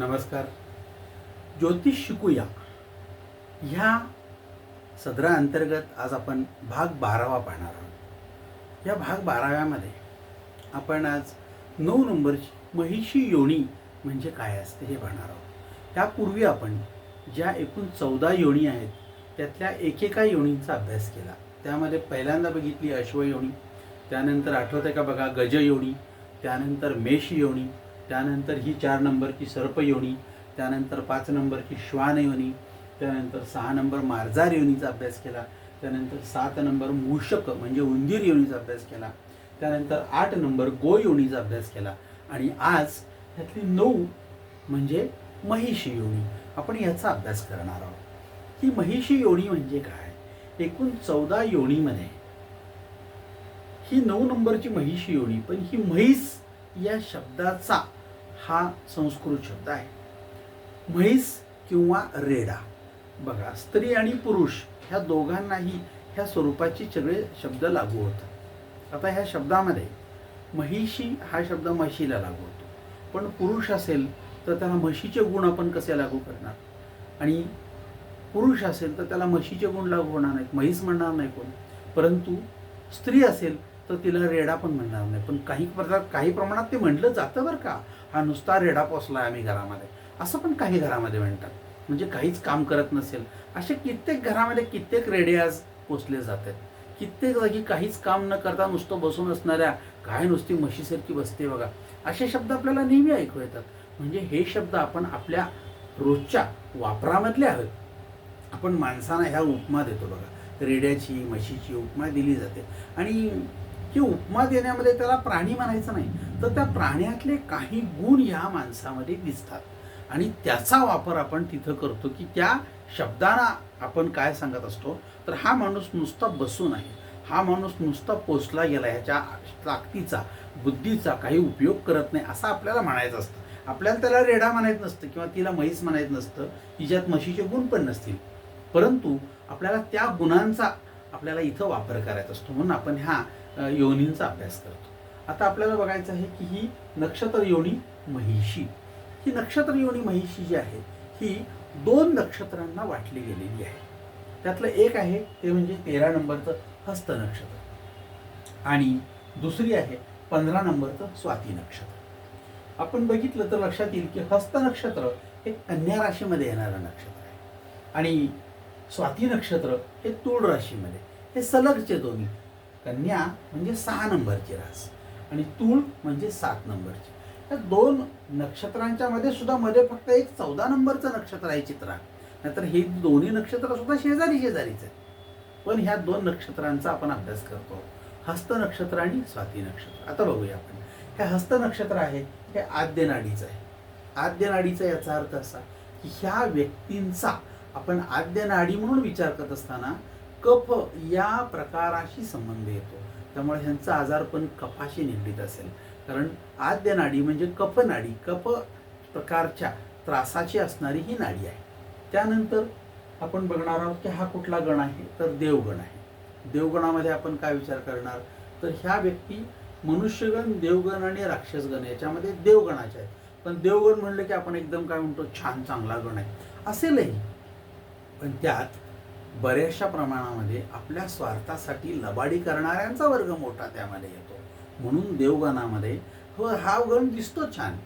नमस्कार. ज्योतिष शिकूया ह्या सदराअंतर्गत आज आपण भाग 12वा पाहणार आहोत. या भाग 12व्यामध्ये आपण आज 9 नंबरची महिषी योनी म्हणजे काय असते हे पाहणार आहोत. त्यापूर्वी आपण ज्या एकूण 14 योनी आहेत त्यातल्या एकेका योनींचा अभ्यास केला. त्यामध्ये पहिल्यांदा बघितली अश्वयोनी, त्यानंतर आठवत आहे का बघा गजयोनी, त्यानंतर मेष योनी, त्यानंतर ही 4 नंबरची सर्पयोनी, त्यानंतर 5 नंबरची श्वान योनी, त्यानंतर 6 नंबर मार्जार योनीचा अभ्यास केला, त्यानंतर 7 नंबर मूषक म्हणजे उंदीर योनीचा अभ्यास केला, त्यानंतर 8 नंबर गो योनीचा अभ्यास केला आणि आज त्यातली 9 म्हणजे महिषी योनी आपण याचा अभ्यास करणार आहोत. ही महिषी योनी म्हणजे काय? एकूण 14 योनीमध्ये ही 9 नंबरची महिषी योनी, पण ही म्हैस या शब्दाचा हा संस्कृत शब्द आहे. म्हैस किंवा रेडा. बघा, स्त्री आणि पुरुष ह्या दोघांनाही ह्या स्वरूपाचे सगळे शब्द लागू होतात. आता ह्या शब्दामध्ये महिषी हा शब्द म्हशीला लागू होतो, पण पुरुष असेल तर त्याला म्हशीचे गुण आपण कसे लागू करणार, आणि पुरुष असेल तर त्याला म्हशीचे गुण लागू होणार नाहीत, म्हैस म्हणणार नाही कोण. परंतु स्त्री असेल तर तिला रेडा पण म्हणणार नाही, पण काही प्रमाणात ते म्हटलं जातं बरं का. हा नुसता रेडा पोसलाय आम्ही घरामध्ये, असं पण काही घरामध्ये म्हणतात. म्हणजे काहीच काम करत नसेल असे कित्येक घरामध्ये कित्येक रेडे आज पोसले जातात. कित्येक जागी काहीच काम न करता नुसतं बसून असणाऱ्या, काय नुसती म्हशीसारखी बसते बघा, असे शब्द आपल्याला नेहमी ऐकू येतात. म्हणजे हे शब्द आपण आपल्या रोजच्या वापरामधले आहेत. आपण माणसांना ह्या उपमा देतो बघा, रेड्याची म्हशीची उपमा दिली जाते, आणि ही उपमा देण्यामध्ये त्याला प्राणी म्हणायचं नाही, तर त्या प्राण्यातले काही गुण ह्या माणसामध्ये दिसतात आणि त्याचा वापर आपण तिथं करतो की त्या शब्दांना आपण काय सांगत असतो, तर हा माणूस नुसता बसून आहे, हा माणूस नुसता पोचला गेला, ह्याच्या ताकदीचा बुद्धीचा काही उपयोग करत नाही असं आपल्याला म्हणायचं असतं. आपल्याला त्याला रेडा म्हणायचं नसतं किंवा तिला म्हैस म्हणायचं नसतं, तिच्यात म्हशीचे गुण पण नसतील, परंतु आपल्याला त्या गुणांचा आपल्याला इथं वापर करायचा असतो. म्हणून आपण ह्या योनींचा अभ्यास करतो. आता आपल्याला बघायचं आहे की ही नक्षत्र योनी महिषी, ही नक्षत्र योनी महिषी जी आहे ही 2 नक्षत्रांना वाटली गेलेली आहे. त्यातलं एक आहे ते म्हणजे 13 नंबरचं हस्त नक्षत्र आणि दुसरी आहे 15 नंबरचं स्वाती नक्षत्र. आपण बघितलं तर लक्षात येईल की हस्त नक्षत्र हे कन्या राशीमध्ये येणारं नक्षत्र आहे आणि स्वाती नक्षत्र हे तूळ राशीमध्ये. हे सलगचे दोन्ही. कन्या म्हणजे 6 नंबरची रास आणि तूळ म्हणजे 7 नंबरची. या 2 नक्षत्रांच्या मध्ये सुद्धा मध्ये फक्त एक 14 नंबरचं नक्षत्र आहे चित्रा, नाहीतर हे दोन्ही नक्षत्र सुद्धा शेजारी शेजारीच आहेत. पण ह्या 2 नक्षत्रांचा आपण अभ्यास करतो, हस्त नक्षत्र आणि स्वाती नक्षत्र. आता बघूया आपण. हे हस्त नक्षत्र आहे हे आद्य नाडीचं आहे. आद्य नाडीचा याचा अर्थ असा की ह्या व्यक्तींचा आपण आद्य नाडी म्हणून विचार करत असताना कफ या प्रकाराशी संबंध येतो. त्यामुळे ह्यांचा आजार पण कफाशी निगडीत असेल, कारण आद्य नाडी म्हणजे कफ नाडी, कफ प्रकारच्या त्रासाची असणारी ही नाडी आहे. त्यानंतर आपण बघणार आहोत की हा कुठला गण आहे, तर देवगण आहे. देवगणामध्ये आपण काय विचार करणार, तर ह्या व्यक्ती मनुष्यगण, देवगण आणि राक्षसगण याच्यामध्ये देवगणाचे आहेत. पण देवगण म्हणलं की आपण एकदम काय म्हणतो, छान चांगला गण आहे असेलही, पण त्यात बऱ्याचशा प्रमाणामध्ये आपल्या स्वार्थासाठी लबाडी करणाऱ्यांचा वर्ग मोठा त्यामध्ये येतो. म्हणून देवगणामध्ये हा गण दिसतो छान,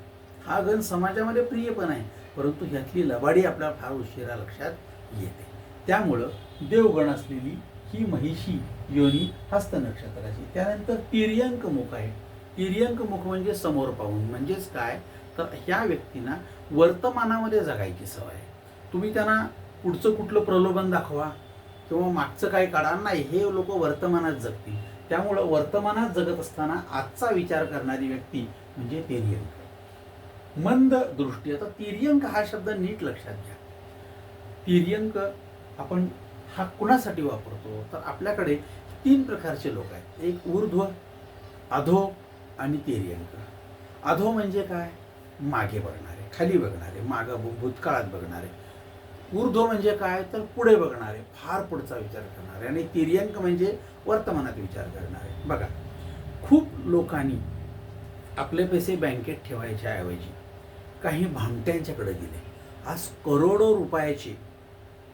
हा गण समाजामध्ये प्रिय पण आहे, परंतु ह्यातली लबाडी आपल्याला फार उशिरा लक्षात येते. त्यामुळं देवगण असलेली ही महिषी योनी हस्त नक्षत्राची. त्यानंतर तिर्यंक मुख आहे. तिर्यंक मुख म्हणजे समोर पाहून, म्हणजेच काय, तर ह्या व्यक्तींना वर्तमानामध्ये जगायची सवय आहे. तुम्ही त्यांना पुढचं कुठलं प्रलोभन दाखवा किंवा मागचं काय काढा, नाही, हे लोक वर्तमानात जगतील. त्यामुळं वर्तमानात जगत असताना आजचा विचार करणारी व्यक्ती म्हणजे तिर्यंक. मंद दृष्टी. आता तिर्यंक हा शब्द नीट लक्षात घ्या. तिर्यंक आपण हा कुणासाठी वापरतो, तर आपल्याकडे 3 प्रकारचे लोक आहेत. एक ऊर्ध्व, अधो आणि तिर्यंक. अधो म्हणजे काय, मागे बघणारे, खाली बघणारे, मागं भूतकाळात बघणारे. ऊर्ध्व म्हणजे काय, तर पुढे बघणारे, फार पुढचा विचार करणारे. आणि तिर्यंक म्हणजे वर्तमानात विचार करणारे. बघा, खूप लोकांनी आपले पैसे बँकेत ठेवायच्या ऐवजी काही भामट्यांच्याकडे दिले. आज करोडो रुपयाची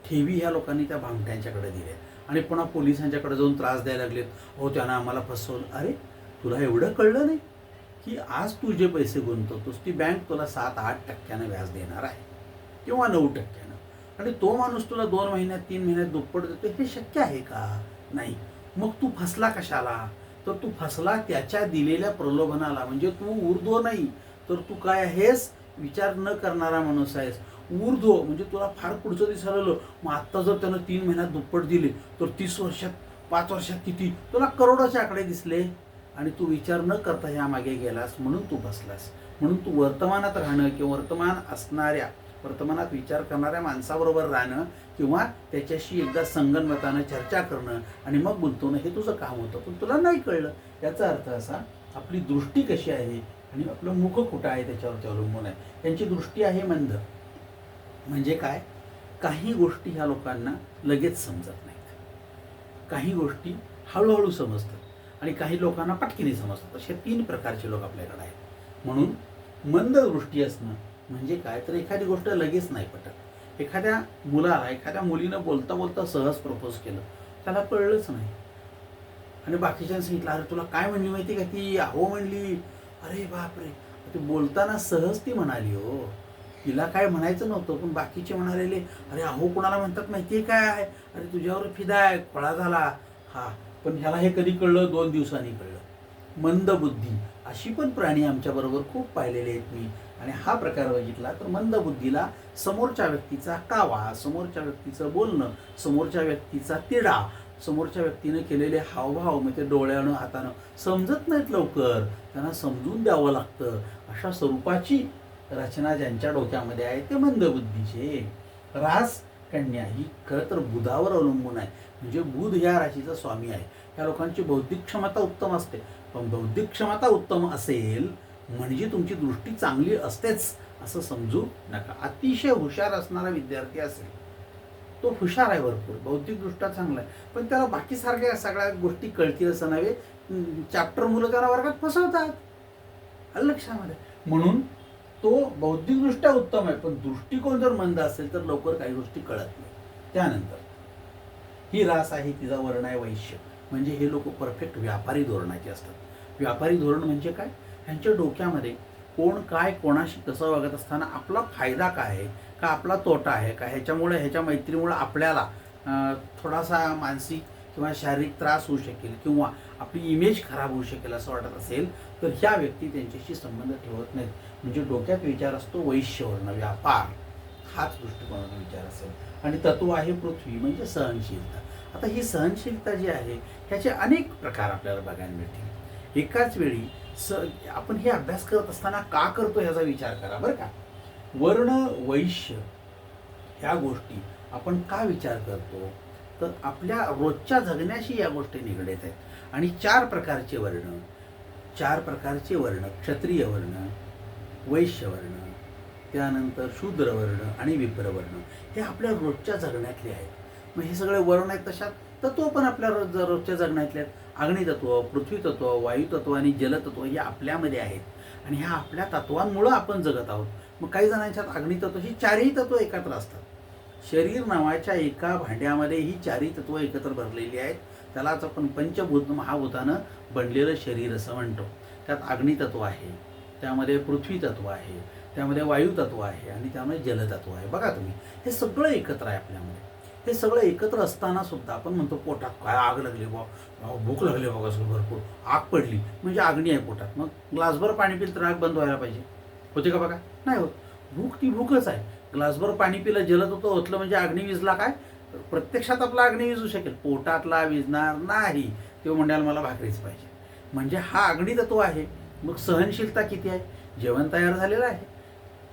ठेवी ह्या लोकांनी त्या भामट्यांच्याकडे दिल्या आणि पुन्हा पोलिसांच्याकडे जाऊन त्रास द्यायला लागलेत. हो त्यानं आम्हाला फसवलं. अरे तुला एवढं कळलं नाही की आज तू जे पैसे गुंतवतोस ती बँक तुला 7-8% व्याज देणार आहे किंवा 9%. आणि तो माणूस तुला 2 महिन्यात 3 महिन्यात दुप्पट देतो. हे शक्य आहे का? नाही. मग तू फसला कशाला? तर तू फसला त्याच्या दिलेल्या प्रलोभनाला. म्हणजे तू ऊर्ध्व नाही तर तू काय आहेस? विचार न करणारा माणूस आहेस. ऊर्ध्व म्हणजे तुला फार पुढचं दिसायला. मग आत्ता जर त्यानं 3 महिन्यात दुप्पट दिले तर 30 वर्षात 5 वर्षात किती? तुला करोडोचे आकडे दिसले आणि तू विचार न करता ह्या मागे गेलास म्हणून तू बसलास. म्हणून तू वर्तमानात राहणं किंवा वर्तमानात विचार करणाऱ्या माणसाबरोबर राहणं किंवा त्याच्याशी एकदा संगनमतानं चर्चा करणं आणि मग गुंतवणं हे तुझं काम होतं. पण तुला नाही कळलं. याचा अर्थ असा आपली दृष्टी कशी आहे आणि आपलं मुख कुठं आहे त्याच्यावरती अवलंबून आहे. त्यांची दृष्टी आहे मंद. म्हणजे काय? काही गोष्टी ह्या लोकांना लगेच समजत नाहीत. काही गोष्टी हळूहळू समजतात आणि काही लोकांना पटकिनी समजतात. असे 3 प्रकारचे लोक आपल्याकडे आहेत. म्हणून मंद दृष्टी असणं म्हणजे काय? तर एखादी गोष्ट लगेच नाही पटत. एखाद्या मुलाला एखाद्या मुलीनं बोलता बोलता सहज प्रपोज केलं, त्याला कळलंच नाही आणि बाकीच्यांनी सांगितलं अरे तुला काय म्हणली माहिती का? ती अहो म्हणली. अरे बापरे, ती बोलताना सहज ती म्हणाली. हो तिला काय म्हणायचं नव्हतं पण बाकीचे म्हणालेले अरे अहो कुणाला म्हणतात माहिती काय आहे? अरे तुझ्यावर फिदा आहे, खोळा झाला. हा पण ह्याला हे कधी कळलं? 2 दिवसांनी कळलं. मंद बुद्धी अशी पण प्राणी आमच्याबरोबर खूप पाहिलेले आहेत मी. आणि हा प्रकार बघितला तर मंद बुद्धीला समोरच्या व्यक्तीचा कावा, समोरच्या व्यक्तीचं बोलणं, समोरच्या व्यक्तीचा तिढा, समोरच्या व्यक्तीनं केलेले हावभाव म्हणजे डोळ्यानं हातानं समजत नाहीत लवकर. त्यांना समजून द्यावं लागतं. अशा स्वरूपाची रचना ज्यांच्या डोक्यामध्ये आहे ते मंद बुद्धीचे. रास कन्या ही खरं तर बुधावर अवलंबून आहे. म्हणजे बुध ह्या राशीचा स्वामी आहे. या लोकांची बौद्धिक क्षमता उत्तम असते. पण बौद्धिक क्षमता उत्तम असेल म्हणजे तुमची दृष्टी चांगली असतेच असं समजू नका. अतिशय हुशार असणारा विद्यार्थी असेल तो हुशार आहे भरपूर, बौद्धिकदृष्ट्या चांगला आहे, पण त्याला बाकी सारख्या सगळ्या गोष्टी कळतील असं नव्हे. चॅप्टर मुलं त्याला वर्गात फसवतात. लक्षामध्ये. म्हणून तो बौद्धिकदृष्ट्या उत्तम आहे पण दृष्टिकोन जर मंद असेल तर लवकर काही गोष्टी कळत नाही. त्यानंतर ही रास आहे, तिचा वर्ण आहे वैश्य. म्हणजे हे लोक परफेक्ट व्यापारी धोरणाचे असतात. व्यापारी धोरण म्हणजे काय? ह्यांच्या डोक्यामध्ये कोण काय कोणाशी कसं वागत असताना आपला फायदा काय आहे का आपला तोटा आहे का, ह्याच्या मैत्रीमुळे आपल्याला थोडासा मानसिक किंवा शारीरिक त्रास होऊ शकेल किंवा आपली इमेज खराब होऊ शकेल असं वाटत असेल तर ह्या व्यक्ती त्यांच्याशी संबंध ठेवत नाहीत. म्हणजे डोक्यात विचार असतो वैश्यवर्ण, व्यापार, हाच दृष्टिकोनाचा विचार असेल. आणि तत्व आहे पृथ्वी म्हणजे सहनशीलता. आता ही सहनशीलता जी आहे ह्याचे अनेक प्रकार आपल्याला बघायला मिळतील. एकाच वेळी आपण हे अभ्यास करत असताना का करतो ह्याचा विचार करा बरं का. वर्ण वैश्य ह्या गोष्टी आपण का विचार करतो तर आपल्या रोजच्या जगण्याशी या गोष्टी निगडीत आहेत. आणि 4 प्रकारचे वर्ण, क्षत्रिय वर्ण, वैश्य वर्ण, त्यानंतर शूद्र वर्ण आणि विप्र वर्ण हे आपल्या रोजच्या जगण्यातले आहेत. मग हे सगळे वर्ण आहेत तशात तत्व पण आपल्या रोजच्या जगण्यातले आहेत. अग्नितत्व, पृथ्वीतत्व, वायुतत्व आणि जलतत्व हे आपल्यामध्ये आहेत आणि ह्या आपल्या तत्वांमुळं आपण जगत आहोत. मग काही जणांच्यात अग्नितत्व ही 4ही तत्व एकत्र असतात. शरीर नावाच्या एका भांड्यामध्ये ही 4ही तत्व एकत्र भरलेली आहेत. त्यालाच आपण पंचभूत महाभूतानं बनलेलं शरीर असं म्हणतो. त्यात अग्नितत्व आहे, त्यामध्ये पृथ्वीतत्व आहे, त्यामध्ये वायुतत्व आहे आणि त्यामध्ये जलतत्व आहे. बघा तुम्ही हे सगळं एकत्र आहे आपल्यामध्ये. हे सगळं एकत्र असताना सुद्धा आपण म्हणतो पोटात काय आग लागली बा, भूक लागली बघा, भरपूर आग पडली म्हणजे अग्नी आहे पोटात. मग ग्लासभर पाणी पिलं तर आग बंद व्हायला पाहिजे, होते का बघा? नाही होत. भूक ती भूकच आहे. ग्लासभर पाणी पिलं जलतत्व होतलं म्हणजे अग्नी विजला काय? प्रत्यक्षात आपला अग्नी विजू शकेल, पोटातला विजणार नाही. तेव्हा म्हणाल मला भाकरीच पाहिजे. म्हणजे हा अग्नितत्व आहे. मग सहनशीलता किती आहे? जेवण तयार झालेलं आहे,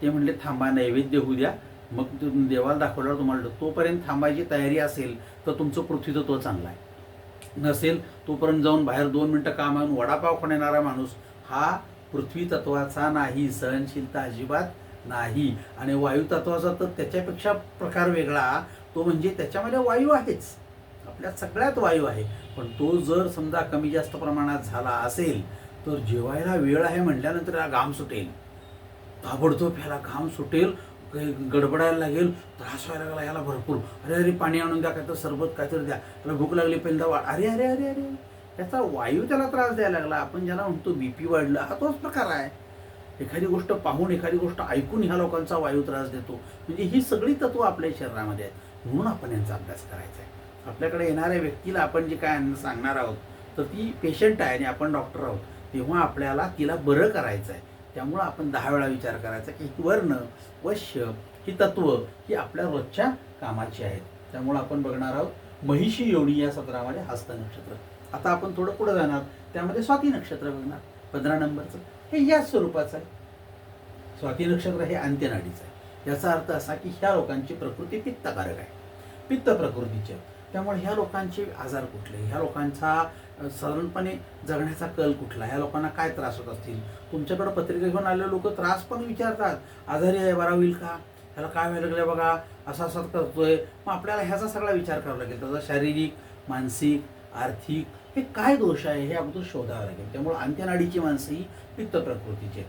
ते म्हणले थांबा नैवेद्य होऊ द्या, मग देवाला दाखवल्यावर तुम्हाला तोपर्यंत थांबायची तयारी असेल तर तुमचं पृथ्वीतत्व चांगलं आहे. नसेल तोपर्यंत जाऊन बाहेर 2 मिनटं काम आणून वडापाव खाऊन येणारा माणूस हा पृथ्वीतत्वाचा नाही, सहनशीलता अजिबात नाही. आणि वायुतत्वाचा तर त्याच्यापेक्षा प्रकार वेगळा, तो म्हणजे त्याच्यामध्ये वायू आहेच, आपल्या सगळ्यात वायू आहे. पण तो जर समजा कमी जास्त प्रमाणात झाला असेल तर जेवायला वेळ आहे म्हटल्यानंतर घाम सुटेल. ताबडतोब ह्याला घाम सुटेल, गडबडायला लागेल, त्रास व्हायला लागला ह्याला भरपूर. अरे अरे पाणी आणून द्या, काहीतरी सरबत काहीतरी द्या, त्याला भूक लागली पहिल्यांदा वाढ, अरे अरे अरे अरे त्याचा वायू त्याला त्रास द्यायला लागला. आपण ज्याला म्हणतो बीपी वाढलं, हा तोच प्रकार आहे. एखादी गोष्ट पाहून, एखादी गोष्ट ऐकून ह्या लोकांचा वायू त्रास देतो. म्हणजे ही सगळी तत्व आपल्या शरीरामध्ये आहेत. म्हणून आपण यांचा अभ्यास करायचा आहे. आपल्याकडे येणाऱ्या व्यक्तीला आपण जे काय सांगणार आहोत, तर ती पेशंट आहे आणि आपण डॉक्टर आहोत, तेव्हा आपल्याला तिला बरं करायचं आहे. त्यामुळं आपण 10 वेळा विचार करायचा की ही वर्ण, वश्य, ही तत्व ही आपल्या रोजच्या कामाची आहेत. त्यामुळं आपण बघणार आहोत महिषी योनी या सत्रामध्ये हस्त नक्षत्र. आता आपण थोडं पुढे जाणार, त्यामध्ये स्वाती नक्षत्र बघणार 15 नंबरचं. हे याच स्वरूपाचं आहे. स्वाती नक्षत्र हे अंत्यनाडीचं आहे. याचा अर्थ असा की ह्या लोकांची प्रकृती पित्तकारक आहे, पित्त प्रकृतीची. त्यामुळे ह्या लोकांचे आजार कुठले, ह्या लोकांचा साधारणपणे जगण्याचा कल कुठला, ह्या लोकांना काय त्रास होत असतील. तुमच्याकडे पत्रिका घेऊन आलेले लोक त्रास पण विचारतात, आजारी आहे, बरा होईल का, ह्याला काय व्हायला लागलं बघा, असा असा करतोय. मग आपल्याला ह्याचा सगळा विचार करावा लागेल. त्याचा शारीरिक, मानसिक, आर्थिक हे काय दोष आहे हे अगोदर शोधावं लागेल. त्यामुळे अंत्यनाडीची माणसं ही पित्त प्रकृतीची.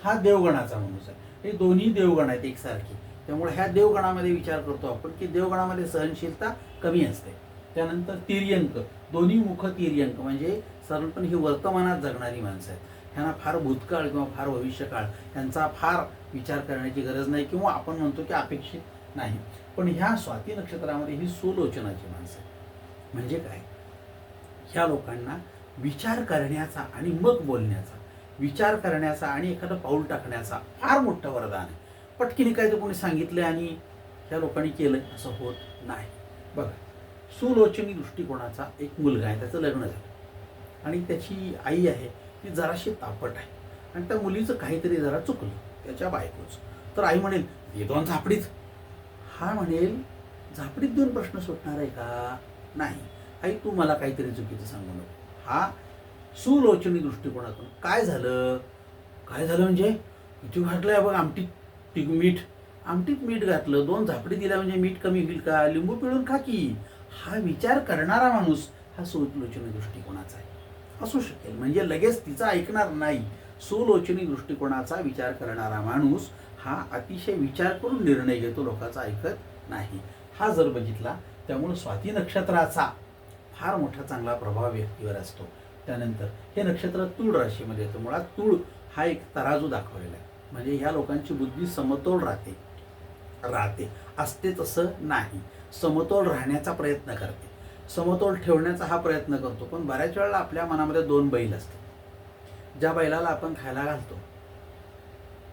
हा देवगणाचा माणूस आहे. हे दोन्ही देवगण आहेत एकसारखी. त्यामुळे ह्या देवगणामध्ये विचार करतो आपण की देवगणामध्ये सहनशीलता कमी असते. त्यानंतर तिर्यंक, दोन्ही मुख तिर्यंक म्हणजे साधारणपणे ही वर्तमानात जगणारी माणसं आहेत. ह्यांना फार भूतकाळ किंवा फार भविष्यकाळ यांचा फार विचार करण्याची गरज नाही, किंवा आपण म्हणतो की अपेक्षित नाही. पण ह्या स्वाती नक्षत्रामध्ये ही सुलोचनाची माणसं आहेत. म्हणजे काय, ह्या लोकांना विचार करण्याचा आणि मग बोलण्याचा, विचार करण्याचा आणि एखादं पाऊल टाकण्याचा फार मोठं वरदान आहे. पटकीने काय तर कोणी सांगितलं आणि ह्या लोकांनी केलं असं होत नाही. बघा, सुलोचनी दृष्टिकोनाचा एक मुलगा आहे, त्याचं लग्न झालं आणि त्याची आई आहे ती जराशी तापट आहे आणि त्या मुलीचं काहीतरी जरा चुकलं, त्याच्या बायकोच. तर आई म्हणेल ये दोन झापडीत. हा म्हणेल झापडीत देऊन प्रश्न सुटणार आहे का, नाही. आई तू मला काहीतरी चुकीचं सांगू नको. हा सुलोचनी दृष्टिकोनातून काय झालं, काय झालं म्हणजे किती घातलंय बघ आमटीत मीठ, आमटीत मीठ घातलं, 2 झापडी दिल्या म्हणजे मीठ कमी होईल का, लिंबू पिळून खा की. हा विचार करणारा माणूस हा सुलोचनी दृष्टिकोनाचा आहे असू शकेल. म्हणजे लगेच तिचा ऐकणार नाही. सुलोचनी दृष्टिकोनाचा विचार करणारा माणूस हा अतिशय विचार करून निर्णय घेतो, लोकांचा ऐकत नाही. हा जर बघितला, त्यामुळे स्वाती नक्षत्राचा फार मोठा चांगला प्रभाव व्यक्तीवर असतो. त्यानंतर हे नक्षत्र तूळ राशीमध्ये येतं. मुळात तूळ हा एक तराजू दाखवलेला आहे. म्हणजे ह्या लोकांची बुद्धी समतोल राहते असते तसं नाही. समतोल राहण्याचा प्रयत्न करते, समतोल ठेवण्याचा हा प्रयत्न करतो. पण बऱ्याच वेळेला आपल्या मनामध्ये 2 बैल असतात. ज्या बैलाला आपण खायला घालतो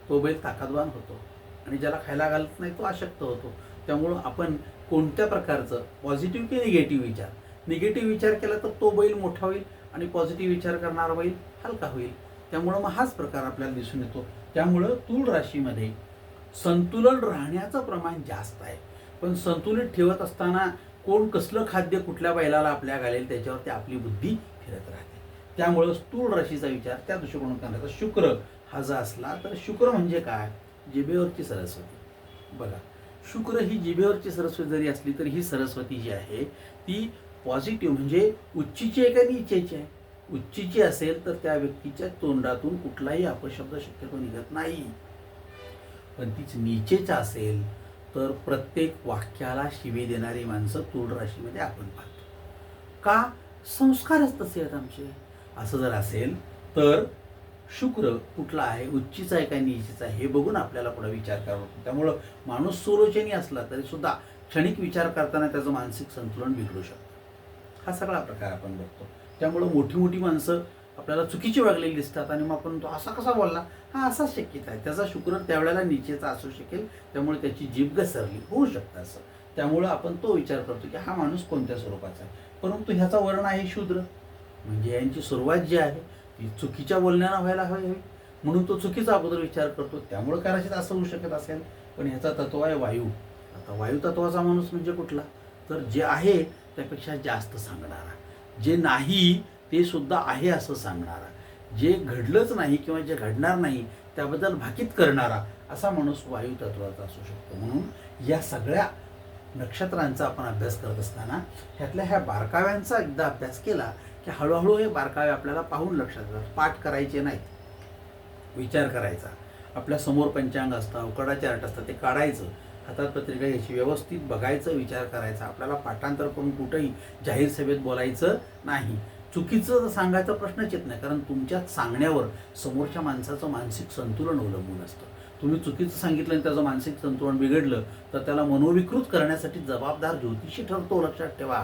तो बैल ताकदवान होतो आणि ज्याला खायला घालत नाही तो अशक्त होतो. त्यामुळं आपण कोणत्या प्रकारचं पॉझिटिव्ह की निगेटिव्ह विचार केला तर तो बैल मोठा होईल आणि पॉझिटिव्ह विचार करणारा बैल हलका होईल. त्यामुळं मग हाच प्रकार आपल्याला दिसून येतो. त्यामुळं तूळ राशीमध्ये संतुलन राहण्याचं प्रमाण जास्त आहे. पण संतुलित ठेवत असताना कोण कसलं खाद्य कुठल्या बैलाला आपल्या घालेल त्याच्यावरती आपली बुद्धी फिरत राहते. त्यामुळं तूळ राशीचा विचार त्या दृष्टिकोनातून करण्याचा. शुक्र हा जर असला तर शुक्र म्हणजे काय, जिभेवरची सरस्वती. बघा, शुक्र ही जिभेवरची सरस्वती जरी असली तरी ही सरस्वती जी आहे ती पॉझिटिव्ह म्हणजे उच्चीची आहे का नीचेची आहे. उच्चीची असेल तर त्या व्यक्तीच्या तोंडातून कुठलाही अपशब्द शक्यतो निघत नाही. पण तीच नीचेचा असेल तर प्रत्येक वाक्याला शिवी देणारी माणसं तूळ राशीमध्ये आपण पाहतो. का, संस्कारच तसे आहेत आमचे. असं जर असेल तर शुक्र कुठला आहे, उच्चीचा आहे का नीचीचा आहे हे बघून आपल्याला पुढे विचार करावा लागतो. त्यामुळं माणूस सुलोचनी असला तरी सुद्धा क्षणिक विचार करताना त्याचं मानसिक संतुलन बिघडू शकतं. हा सगळा प्रकार आपण बघतो. त्यामुळं मोठी माणसं आपल्याला चुकीची वागलेली दिसतात आणि मग आपण तो असा कसा बोलला, हा असाच शक्यता आहे. त्याचा शुक्र त्यावेळेला नीचेचा असू शकेल, त्यामुळे त्याची जीभ घसरली होऊ शकतं असं. त्यामुळं आपण तो विचार करतो की हा माणूस कोणत्या स्वरूपाचा आहे. परंतु ह्याचा वर्ण आहे शूद्र, म्हणजे यांची सुरुवात जी आहे ती चुकीच्या बोलण्यानं व्हायला हवी, म्हणून तो चुकीचा अगोदर विचार करतो. त्यामुळे कदाचित असं होऊ शकत असेल. पण ह्याचा तत्व आहे वायू. आता वायू तत्वाचा माणूस म्हणजे कुठला, तर जे आहे त्यापेक्षा जास्त सांगणारा, जे नाही ते सुद्धा आहे असं सांगणारा, जे घडलंच नाही किंवा जे घडणार नाही त्याबद्दल भाकीत करणारा असा माणूस वायू तत्वाचा असू शकतो. म्हणून या सगळ्या नक्षत्रांचा आपण अभ्यास करत असताना ह्यातल्या ह्या बारकाव्यांचा एकदा अभ्यास केला की हळूहळू हे बारकावे आपल्याला पाहून लक्षात येतात. पाठ करायचे नाहीत, विचार करायचा आपल्या समोर पंचांग असतं, अवकडा चार्ट असतं, ते काढायचं, हातात पत्रिका घ्यायची, व्यवस्थित बघायचं, विचार करायचा. आपल्याला पाठांतर करून कुठेही जाहीर सभेत बोलायचं नाही. चुकीचं सांगायचा प्रश्नच येत नाही, कारण तुमच्या सांगण्यावर समोरच्या माणसाचं मानसिक संतुलन अवलंबून असतं. तुम्ही चुकीचं सांगितलं आणि त्याचं मानसिक संतुलन बिघडलं तर त्याला मनोविकृत करण्यासाठी जबाबदार ज्योतिषी ठरतो, लक्षात ठेवा.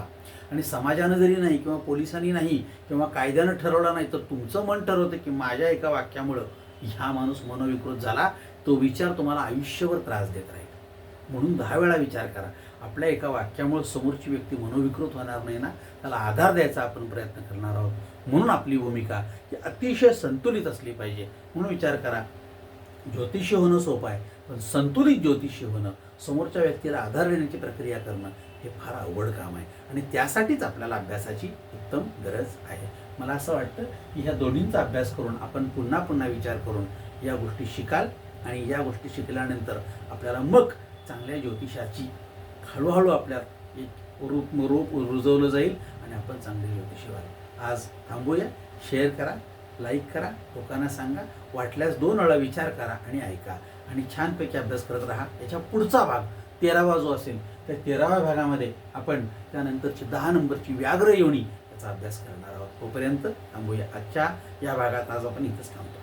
आणि समाजानं जरी नाही किंवा पोलिसांनी नाही किंवा कायद्यानं ठरवलं नाही तर तुमचं मन ठरवतं की माझ्या एका वाक्यामुळं ह्या माणूस मनोविकृत झाला, तो विचार तुम्हाला आयुष्यभर त्रास देत राहील. म्हणून 10 वेळा विचार करा. आपल्या एका वाक्यामुळे समोरची व्यक्ती मनोविकृत होणार नाही ना, त्याला आधार द्यायचा आपण प्रयत्न करणार आहोत. म्हणून आपली भूमिका ही अतिशय संतुलित असली पाहिजे. म्हणून विचार करा, ज्योतिषी होणं सोपं आहे, पण संतुलित ज्योतिषी होणं, समोरच्या व्यक्तीला आधार देण्याची प्रक्रिया करणं हे फार अवघड काम आहे. आणि त्यासाठीच आपल्याला अभ्यासाची उत्तम गरज आहे. मला असं वाटतं की ह्या दोन्हींचा अभ्यास करून आपण पुन्हा पुन्हा विचार करून या गोष्टी शिकाल आणि या गोष्टी शिकल्यानंतर आपल्याला मग चांगल्या ज्योतिषाची हळूहळू आपल्यात एक रूप रुजवलं जाईल आणि आपण चांगले ज्योतिषी व्हाल. आज थांबूया. शेअर करा, लाईक करा, लोकांना सांगा, वाटल्यास 2 वेळा विचार करा आणि ऐका आणि छानपैकी अभ्यास करत राहा. याच्या पुढचा भाग 13वा जो असेल त्या 13व्या भागामध्ये आपण त्यानंतरची 10 नंबरची व्याघ्र योनी याचा अभ्यास करणार आहोत. तोपर्यंत थांबूया. आजच्या या भागात आज आपण इथंच थांबतो.